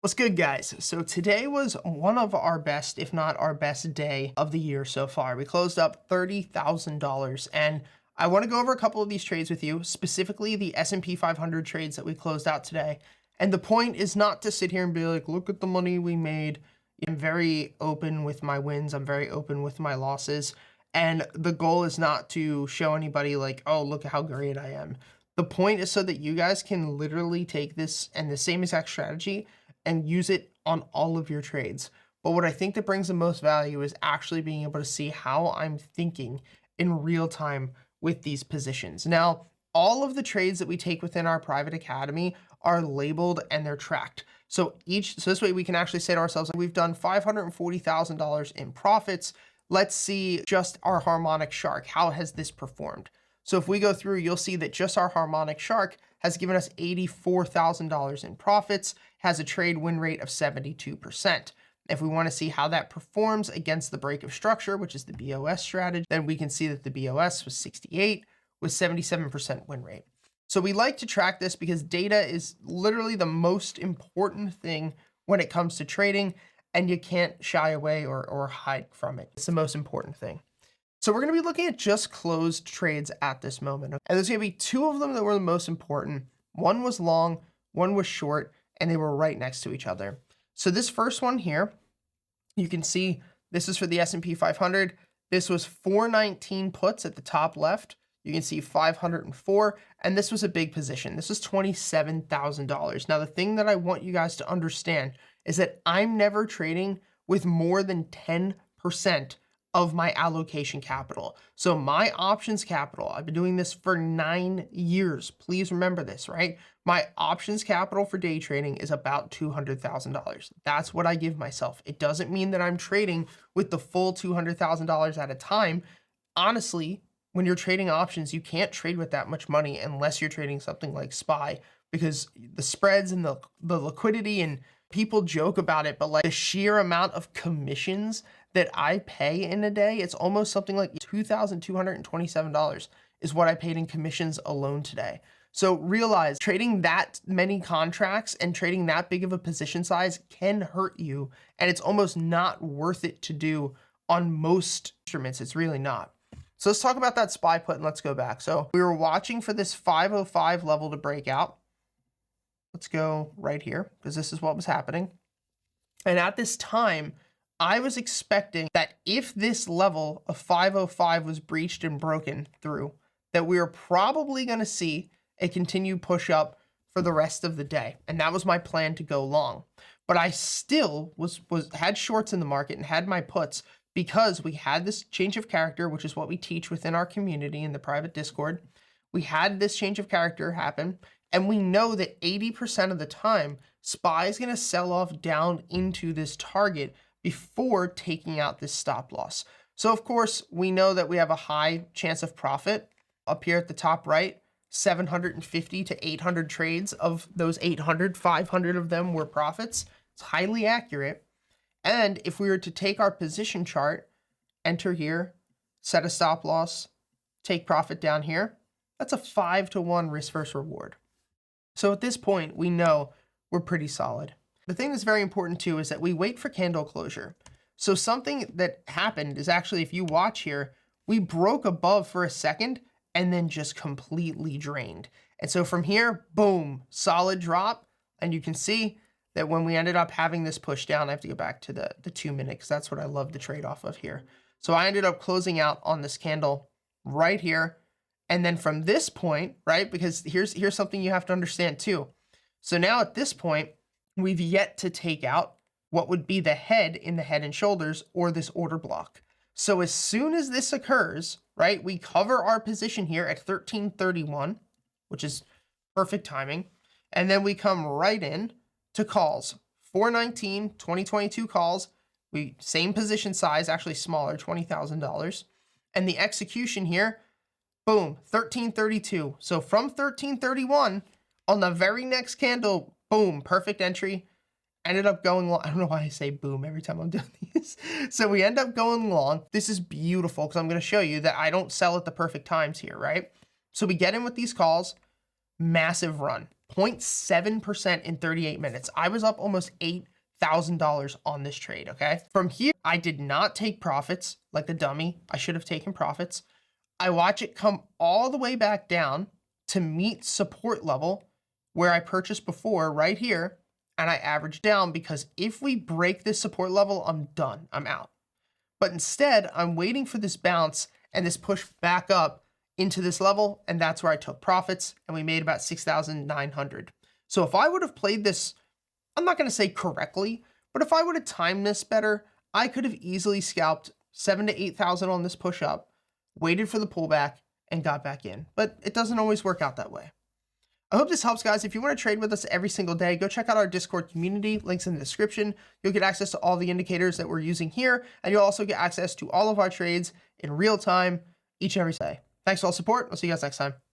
What's good, guys? So today was one of our best, if not our best day of the year so far. We closed up $30,000, and I want to go over a couple of these trades with you, specifically the S&P 500 trades that we closed out today. And the point is not to sit here and be like, look at the money we made. I'm very open with my wins. I'm very open with my losses. And the goal is not to show anybody like, oh, look at how great I am. The point is so that you guys can literally take this and the same exact strategy and use it on all of your trades. But what I think that brings the most value is actually being able to see how I'm thinking in real time with these positions. Now, all of the trades that we take within our private academy are labeled and they're tracked. So this way we can actually say to ourselves, we've done $540,000 in profits. Let's see just our harmonic shark. How has this performed? So if we go through, you'll see that just our harmonic shark has given us $84,000 in profits, has a trade win rate of 72%. If we want to see how that performs against the break of structure, which is the BOS strategy, then we can see that the BOS was 68 with 77% win rate. So we like to track this because data is literally the most important thing when it comes to trading, and you can't shy away or hide from it. It's the most important thing. So we're going to be looking at just closed trades at this moment. And there's going to be two of them that were the most important. One was long, one was short, and they were right next to each other. So this first one here, you can see this is for the S&P 500. This was 419 puts at the top left. You can see 504, and this was a big position. This was $27,000. Now, the thing that I want you guys to understand is that I'm never trading with more than 10% of my allocation capital. So my options capital, I've been doing this for 9 years. Please remember this, right? My options capital for day trading is about $200,000. That's what I give myself. It doesn't mean that I'm trading with the full $200,000 at a time. Honestly, when you're trading options, you can't trade with that much money unless you're trading something like SPY, because the spreads and the liquidity, and people joke about it, but like the sheer amount of commissions that I pay in a day, it's almost something like $2,227 is what I paid in commissions alone today. So realize trading that many contracts and trading that big of a position size can hurt you, and it's almost not worth it to do on most instruments. It's really not. So let's talk about that SPY put and let's go back. So we were watching for this 505 level to break out. Let's go right here because this is what was happening. And at this time, I was expecting that if this level of 505 was breached and broken through, that we were probably going to see a continued push up for the rest of the day. And that was my plan to go long. But I still had shorts in the market and had my puts because we had this change of character, which is what we teach within our community in the private Discord. We had this change of character happen, and we know that 80% of the time, SPY is going to sell off down into this target before taking out this stop loss. So of course, we know that we have a high chance of profit up here at the top right, 750 to 800 trades. Of those 800, 500 of them were profits. It's highly accurate. And if we were to take our position chart, enter here, set a stop loss, take profit down here, that's a 5-to-1 risk versus reward. So at this point, we know we're pretty solid. The thing that's very important too is that we wait for candle closure. So something that happened is actually, if you watch here, we broke above for a second and then just completely drained. And so from here, boom, solid drop. And you can see that when we ended up having this push down, I have to go back to the 2 minute because that's what I love to trade off of here. So I ended up closing out on this candle right here. And then from this point, right, because here's something you have to understand too. So now at this point, we've yet to take out what would be the head in the head and shoulders or this order block. So as soon as this occurs, right, we cover our position here at 1331, which is perfect timing. And then we come right in to calls, 419, 2022 calls. Same position size, actually smaller, $20,000. And the execution here, boom, 1332. So from 1331 on the very next candle, boom, perfect entry. Ended up going long. I don't know why I say boom every time I'm doing these. So we end up going long. This is beautiful because I'm going to show you that I don't sell at the perfect times here, right? So we get in with these calls, massive run. 0.7% in 38 minutes. I was up almost $8,000 on this trade, okay? From here, I did not take profits like a dummy. I should have taken profits. I watch it come all the way back down to meet support level where I purchased before right here, and I average down because if we break this support level, I'm done, I'm out. But instead, I'm waiting for this bounce and this push back up into this level, and that's where I took profits, and we made about 6,900. So if I would have played this, I'm not going to say correctly, but if I would have timed this better, I could have easily scalped 7,000 to 8,000 on this push up, waited for the pullback, and got back in. But it doesn't always work out that way. I hope this helps, guys. If you want to trade with us every single day, go check out our Discord community. Links in the description. You'll get access to all the indicators that we're using here, and you'll also get access to all of our trades in real time each and every day. Thanks for all the support. I'll see you guys next time.